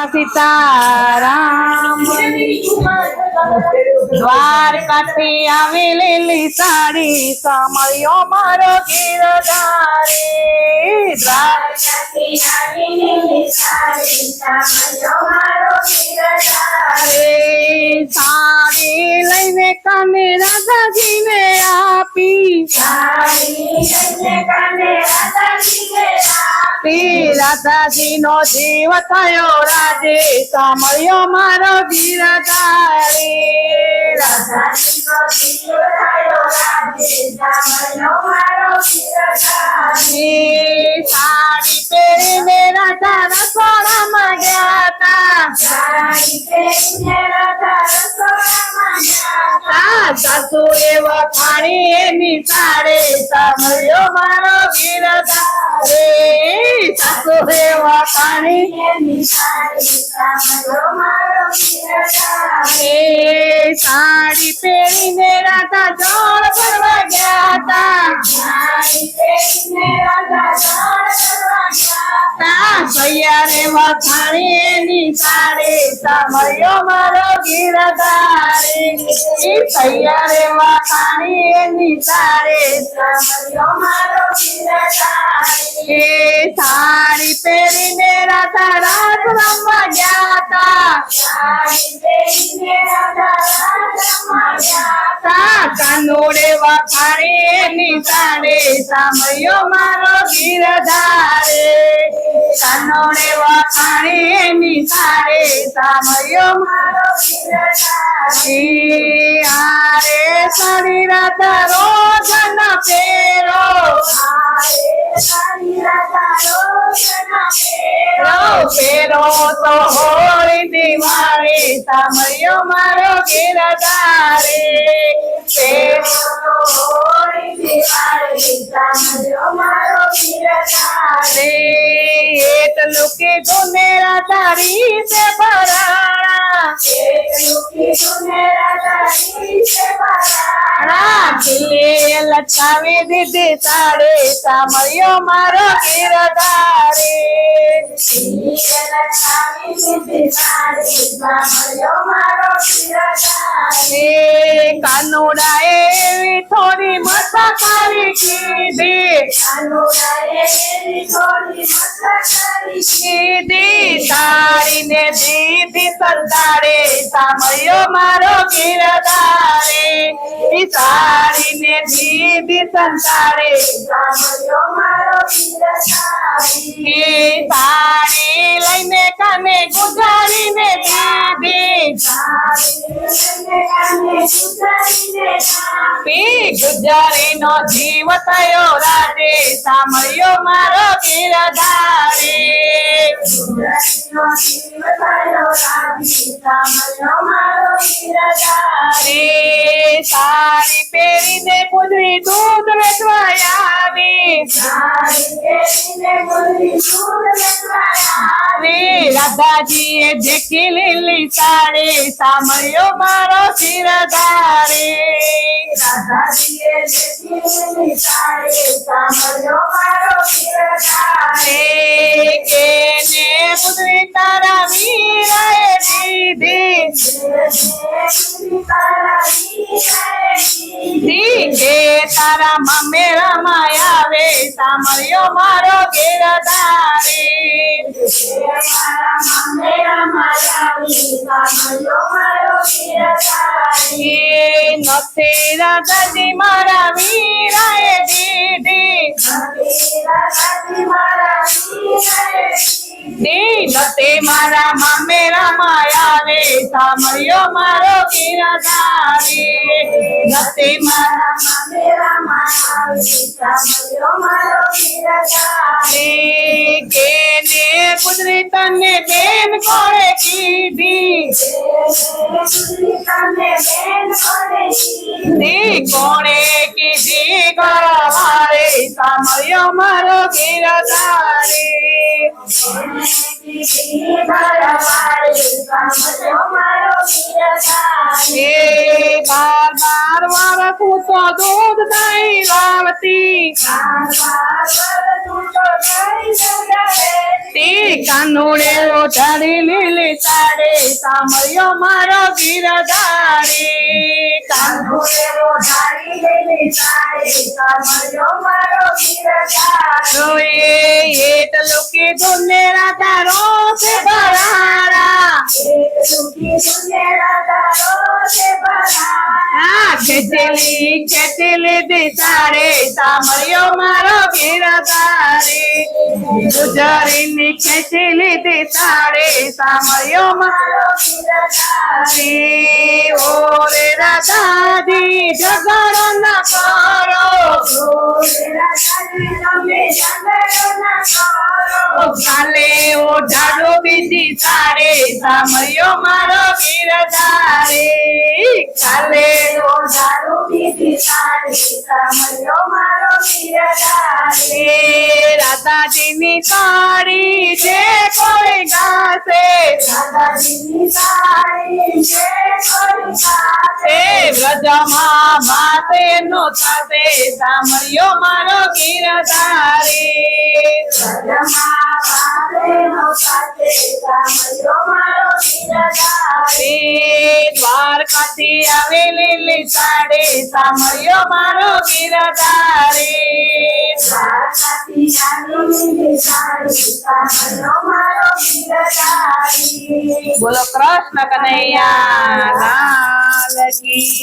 સીતારામ દ્વારકાથી આવેલી સાડી સાંભળ્યો મારો ગીરધારી દ્વારકાથી આવેલી સાડી સાંભળ્યો મારો ગીરધારી સાડી લઈને કાને રાધાજીને આપી સાડી લઈને કાને રાધાજીને રાધાજી નો જીવ થયો રાજે સાંભળ્યો મારો ગીરધારી રાધાજી નો જીવ થયો રાજે સાંભળ્યો મારો ગીરધારી સાડી પહેરીને રાધા રસોડામાં ગયા તા સાડી પહેરીને રાધા રસોડામાં ગયા તા સાસુ એવા ખાણી એની સાડે સાંભળ્યો મારો ગીરધારી સાસુ એવા ખાણી એની સાડી સાંભળ્યો મારો ગીરધારી સાડી પહેરીને રાધા જળ ભરવા ગયા તા સાડી પહેરીને રાધા જળ ભરવા ગયા તા સૈયારે વખાણી એની સાડે સાંભળ્યો મારો ગીરધારી સૈયારે વખાણી એની સાડે સાંભળ્યો મારો ગીરધારી સાડી પહેરીને રાધા રાત રમવા ગયા તા સાડી પહેરીને રાધા રાત રમવા ગયા તા કાનોડે વખાણી એની સાડે સાંભળ્યો મારો ગીરધારી કાનોડે વખાણી એની સાડે સાંભળ્યો મારો ગીરધારી આરે સાડી રાધા રોજ ન ફેરો ફેરો તો હોળી દિવાળી સાંભળ્યો મારો ગીરધારી ફેરો તો હોળી દિવાળી સાંભળ્યો મારો ગીરધારી એટલું કીધું ને રાધારી છે ભરાણા એટલું કીધું ને રાધારી છે ભરાણા લટકાવી દીધી સાડે સાંભળ્યો મારો ગીરધારી લટકાવી દીધી સાડે સાંભળ્યો મારો ગીરધારી કાનુડાએ એવી થોડી મસ્તા કરી કીધી કાનુડાએ એવી થોડી મસ્તા કરી કીધી સાડીને દીધી સંતાડે સાંભળ્યો મારો ગીરધારી સાડીને દીધી સંતાડે સાંભળ્યો મારો ગીરધારી સાડી લઈને કાને ગુજારીને દીધી ગુજારી નો જીવ થયો રાજે સાંભળ્યો મારો ગીરધારી સાડી પહેરીને પુજરી દૂધ વેચવા આવી રાધાજી એ દેખી લીલી સાડી સાંભળ્યો મારો ગીરધારી રાધાજી એ દેખી લીલી સાડી સાંભળ્યો મારો ગીરધારી કેને પુજરી તારા વીરાએ દીધી કે તારા મામેરા આવે સાંભળ્યો મારો ગીરધારી નથી રાધાજી મારા વીરાએ દીધી નતે મારા મામેરા આવે સાંભળ્યો મારો ગીરધારી નતે મારા મામેરા આવે સાંભળ્યો મારો ગીરધારી કેને પુત્રી તને બેન કોણે કીધી કોણે કીધી ગળવારે સાંભળ્યો મારો ગીરધારી સાંભળ્યો મારો ગિરધારી એ 12 વર્ષ હું તો દૂધ દહીં લાવતી તે કાનુડે ઓઢાડી લીલી સાડે સાંભળ્યો મારો ગિરધારી એટલું કીધું ને રાધા રોષે ભરારા હા ખેંચેલી દિશારે સાંભળ્યો મારો ગિરધારી ગુજરીની ખેંચેલી દિશારે સાંભળ્યો મારો ગિરધારી ઓરે રાધાજી ઝઘડો ન કરો કાલે ઓઢાડો બીજી સારે સાંભળ્યો મારો ગિરધારી કાલે રાધાજીની સાડી જે કોઈ ગાશે વ્રજમાં માતે નો થાશે સાંભળ્યો મારો ગિરધારી દ્વારકાથી આવેલી સાડે સાંભળ્યો મારો ગિરધારી બોલો કૃષ્ણ કનૈયા લાલ કી